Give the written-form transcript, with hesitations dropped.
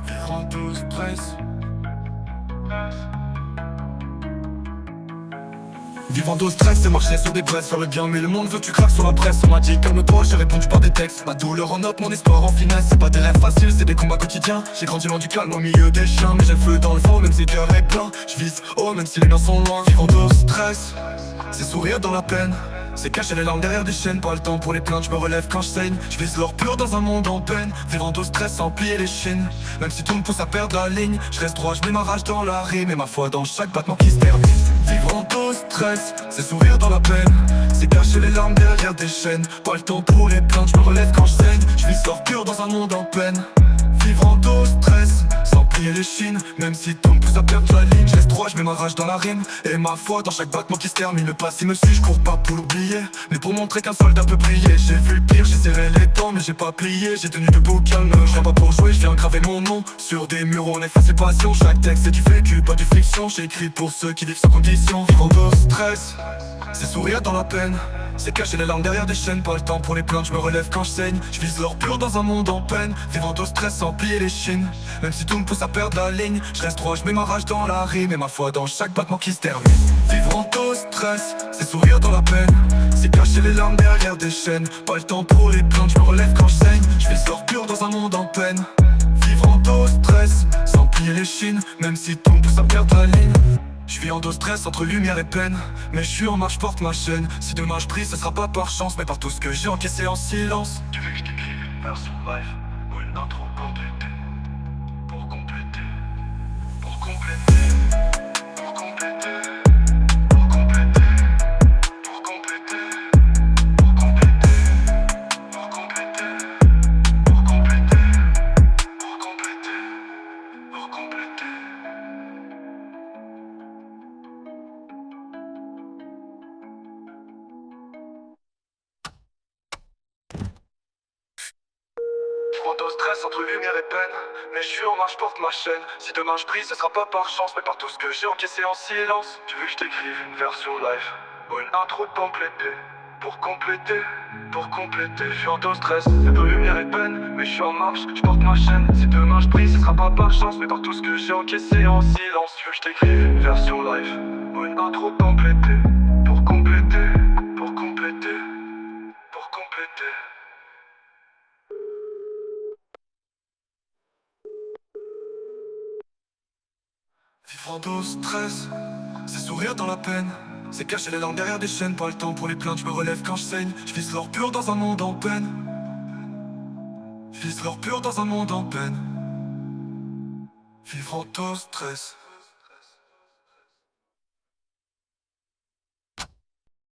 Vivant au stress. Vivant au stress, c'est marcher sur des braises, faire le bien, mais le monde veut que tu craques sur la presse. On m'a dit calme-toi, j'ai répondu par des textes. Ma douleur en note, mon espoir en finesse. C'est pas des rêves faciles, c'est des combats quotidiens. J'ai grandi loin du calme au milieu des chiens, mais j'ai le feu dans le fond, même si le cœur est plein. Je vise haut, même si les miens sont loin. Vivant au stress, c'est sourire dans la peine. C'est cacher les larmes derrière des chaînes, pas le temps pour les plaintes, je me relève quand je saigne. Je vise l'or pur dans un monde en peine, vivant au stress sans plier les chaînes. Même si tout me pousse à perdre la ligne, je reste droit, je mets ma rage dans la rime et ma foi dans chaque battement qui se termine. Vivant au stress, c'est sourire dans la peine. C'est cacher les larmes derrière des chaînes, pas le temps pour les plaintes, je me relève quand je saigne. Je vise l'or pur dans un monde en peine, vivant au stress, sans plier les chines. Même si tout me pousse à perdre la ligne, je reste droit, je mets ma rage dans la rime et ma foi dans chaque battement qui se termine. Le passé me suit, je cours pas pour l'oublier, mais pour montrer qu'un soldat peut briller. J'ai vu le pire, j'ai serré les dents, mais j'ai pas plié. J'ai tenu debout calme, je viens pas pour jouer, je viens graver mon nom sur des murs, on efface les passions. Chaque texte c'est du vécu, pas du fiction. J'écris pour ceux qui vivent sans condition. Vivant au stress, c'est sourire dans la peine. C'est cacher les larmes derrière des chaînes, pas le temps pour les plaintes, je me relève quand je saigne. Je vise l'or pur dans un monde en peine, vivant au stress sans plier les chines. Même si tout me pousse à perdre la ligne, je reste droit, je mets ma rage dans la rime et ma foi dans chaque battement qui se termine. Vivant au stress, c'est sourire dans la peine. C'est cacher les larmes derrière des chaînes, pas le temps pour les plaintes, je me relève quand je saigne. Je vise l'or pur dans un monde en peine, vivant au stress, sans plier les chines. Même si tout me pousse à perdre la ligne, je vis en dos stress entre lumière et peine. Mais je suis en marche, porte ma chaîne. Si demain je prie, ce sera pas par chance, mais par tout ce que j'ai encaissé en silence. Tu veux que je t'écrive une version live ou une intro complétée? Pour compléter, pour compléter, pour compléter, pour compléter, pour compléter, pour compléter, pour compléter, pour compléter, pour compléter, pour compléter. Vivant au stress entre lumière et peine, mais je suis en marche, porte ma chaîne. Si demain je prie, ce sera pas par chance, mais par tout ce que j'ai encaissé en silence. Tu veux que je t'écrive une version live ou une intro complétée? Pour compléter, pour compléter. Je suis en dos stress, entre lumière et peine, mais je suis en marche, je porte ma chaîne. Si demain je prie, ce sera pas par chance, mais par tout ce que j'ai encaissé en silence. Tu veux que je t'écrive une version live ou une intro complétée? Pour compléter, pour compléter, pour compléter. Vivant au stress, c'est sourire dans la peine. C'est cacher les larmes derrière des chaînes, pas le temps pour les plaintes, je me relève quand je saigne. Je vise l'or pur dans un monde en peine, je vise l'or pur dans un monde en peine. Vivant au stress.